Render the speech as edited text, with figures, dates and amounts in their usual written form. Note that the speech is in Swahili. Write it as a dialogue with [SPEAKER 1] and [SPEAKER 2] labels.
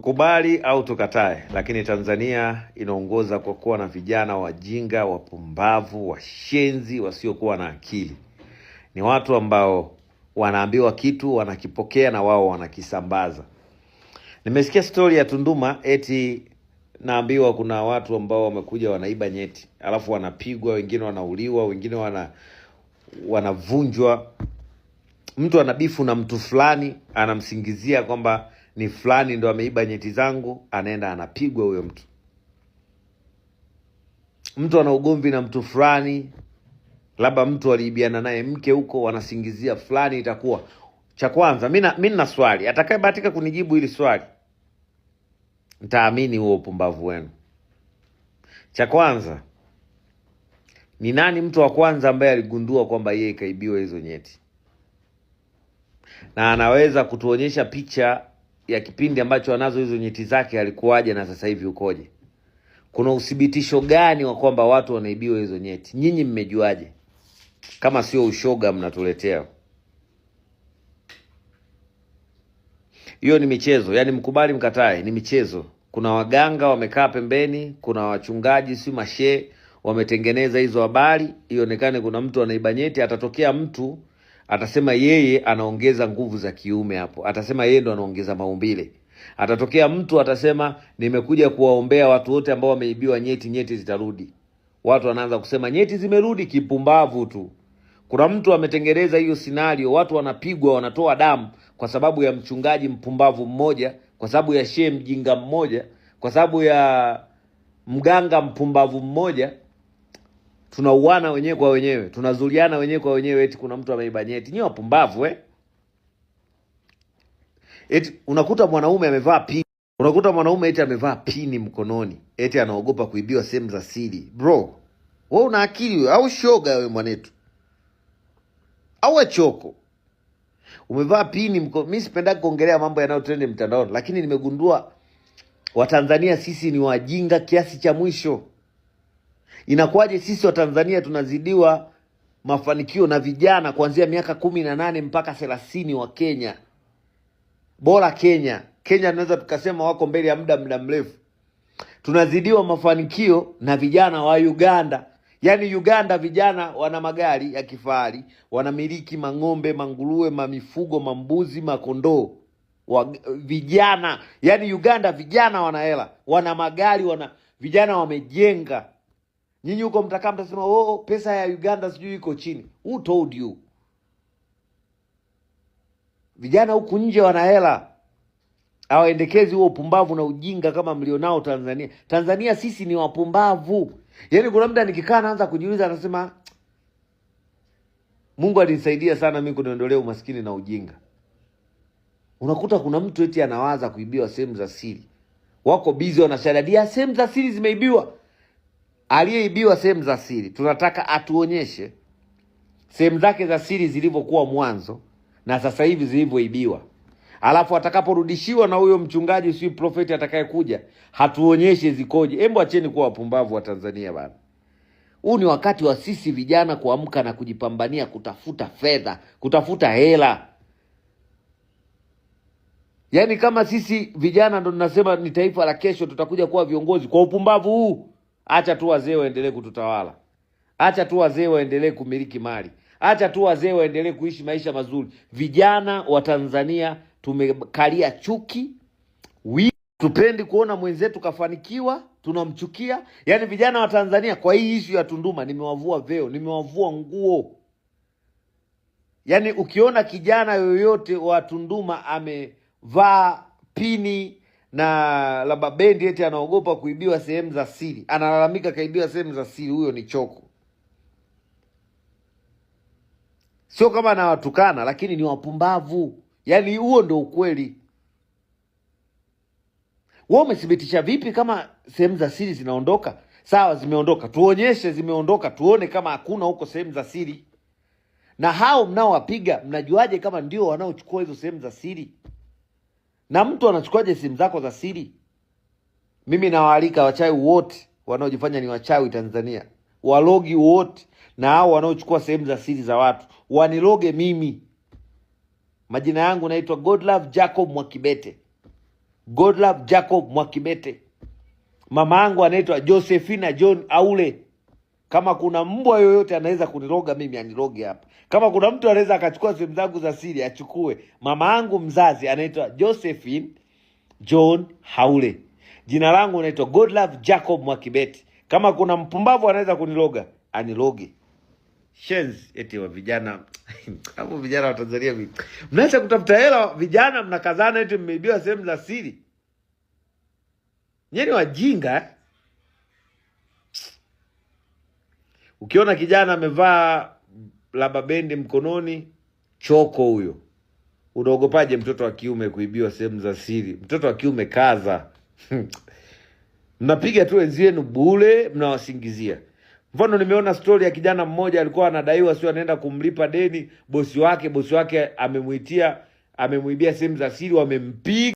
[SPEAKER 1] Kubali au tukatae, lakini Tanzania inaongoza kwa kuwa na vijana wajinga, wapumbavu, washenzi, wasiokuwa na akili. Ni watu ambao wanaambiwa kitu, wanakipokea na wao wanakisambaza. Nimesikia story ya Tunduma, eti naambiwa kuna watu ambao wamekuja wanaiba nyeti, alafu wanapigwa, wengine wanauliwa, wengine wanavunjwa. Mtu anabifu na mtu fulani, anamsingizia kwamba ni fulani ndo ameiba nyeti zangu, anaenda anapigwa huyo mtu. Mtu ana ugomvi na mtu fulani, labda mtu aliibiana naye mke huko, wanasingizia fulani. Itakuwa cha kwanza, mimi nina swali, atakayebahatika kunijibu hili swali nitaamini huo upumbavu wenu. Cha kwanza, ni nani mtu wa kwanza ambaye aligundua kwamba yeye kaibiwa hizo nyeti? Na anaweza kutuonyesha picha ya kipindi ambacho anazo hizo nyeti zake, alikuwaje na sasa hivi ukoje? Kuna uthibitisho gani wa kwamba watu wanaibiwa hizo nyeti? Nyinyi mmejuaje? Kama sio ushoga mnatuletea. Hiyo ni michezo, yani mkubali mkatae, ni michezo. Kuna waganga wamekaa pembeni, kuna wachungaji si mashe wametengeneza hizo habari ionekane kuna mtu anaiba nyeti. Atatokea mtu atasema yeye anaongeza nguvu za kiume hapo, atasema yeye ndo anaongeza maumbile. Atatokea mtu atasema nimekuja kuwaombea watu wote ambao wameibiwa nyeti, nyeti zitarudi. Watu wanaanza kusema nyeti zimerudi, kipumbavu tu. Kuna mtu ametengeneza hiyo scenario, watu wanapigwa, wanatoa damu kwa sababu ya mchungaji mpumbavu mmoja, kwa sababu ya shehe mjinga mmoja, kwa sababu ya mganga mpumbavu mmoja. Tunauana wenyewe kwa wenyewe, tunazuliana wenyewe kwa wenyewe, eti kuna mtu ameiba nyeti. Nyinyi wapumbavu Eti unakuta mwanaume amevaa pini, unakuta mwanaume eti amevaa pini mkononi, eti anaogopa kuibiwa sehemu za siri. Bro, wewe una akili au shoga wewe mwanetu? Au choko? Umevaa pini mimi sipenda kuongelea mambo yanayotrend mtandaoni, lakini nimegundua Watanzania sisi ni wajinga kiasi cha mwisho. Inakuwaje sisi Watanzania tunazidiwa mafanikio na vijana kuanzia miaka 18 mpaka 30 wa Kenya? Bora Kenya tunaweza tukasema wako mbele ya muda mrefu. Tunazidiwa mafanikio na vijana wa Uganda. Yaani Uganda vijana wana magari ya kifahari, wanamiliki mang'ombe, manguruwe, mamifugo, mambuzi, makondoo. Vijana, yani Uganda vijana wana hela, wana magari, vijana wamejenga. Nyinyi huko mtakaa mtasema pesa ya Uganda sijui iko chini. Who told you? Vijana huku nje wana hela. Hawaendekezi huo upumbavu na ujinga kama mlionao Tanzania. Tanzania sisi ni wapumbavu. Yaani kuna muda nikikaa naanza kujiuliza, anasema Mungu alinisaidia sana mimi kuniondolea umaskini na ujinga. Unakuta kuna mtu eti anawaza kuibiwa sehemu za siri. Wako busy wanashadadia sehemu za siri zimeibiwa. Aliyeibiwa sehemu za siri, tunataka atuonyeshe sehemu zake za siri zilivyokuwa mwanzo na sasa hivi zilivyoibiwa. Alafu atakaporudishiwa na huyo mchungaji si profeti atakayekuja, hatuonyeshe zikoje. Hebu acheni kuwa wapumbavu wa Tanzania bana. Huu ni wakati wa sisi vijana kuamka na kujipambania kutafuta fedha, kutafuta hela. Yaani kama sisi vijana ndo tunasema ni taifa la kesho, tutakuja kuwa viongozi kwa upumbavu huu. Acha tu wazee waendelee kututawala. Acha tu wazee waendelee kumiliki mali. Acha tu wazee waendelee kuishi maisha mazuri. Vijana wa Tanzania tumekalia chuki. Tupendi kuona mwenzetu kafanikiwa, tunamchukia. Yaani vijana wa Tanzania kwa hii issue ya Tunduma nimewavua veo, nimewavua nguo. Yaani ukiona kijana yoyote wa Tunduma amevaa pini na labda bendi eti anaogopa kuibiwa sehemu za siri, analalamika kaibiwa sehemu za siri, huyo ni choko. Sio kama anawatukana, lakini ni wapumbavu. Yaani huo ndo ukweli. Wewe umethibitisha vipi kama sehemu za siri zinaondoka? Sawa, zimeondoka. Tuonyeshe zimeondoka, tuone kama hakuna huko sehemu za siri. Na hao mnaowapiga, mnajuaje kama ndio wanaochukua hizo sehemu za siri? Na mtu anachukuaje simu zako za siri? Mimi nawaalika wachawi wote wanaojifanya ni wachawi Tanzania, walogi wote na hao wanaochukua sehemu za siri za watu, waniloge mimi. Majina yangu naitwa Godlove Jacob Mwakibete. Godlove Jacob Mwakibete. Mama yangu anaitwa Josephina John Aule. Kama kuna mbwa yoyote anaweza kuniroga mimi, aniroge hapa. Kama kuna mtu anaweza akachukua sehemu zangu za siri, achukue. Mama yangu mzazi anaitwa Josephine John Haule. Jina langu naitwa Godlove Jacob Mwakibete. Kama kuna mpumbavu anaweza kuniroga, aniroge. Shenzi eti wa vijana. Hapo vijana wa Tanzania vipi? Mnaacha kutafuta hela vijana, mnakazana eti mmeibiwa sehemu za siri. Nyinyi wajinga. Ukiona kijana amevaa raba bendi mkononi, choko huyo. Unaogopaje mtoto wa kiume kuibiwa sehemu za siri? Mtoto wa kiume kaza. Mnapiga tu wenzenu bure, mnawasingizia. Mfano nimeona story ya kijana mmoja alikuwa anadaiwa, sio anaenda kumlipa deni bosi wake amemuibia sehemu za siri, wamempiga.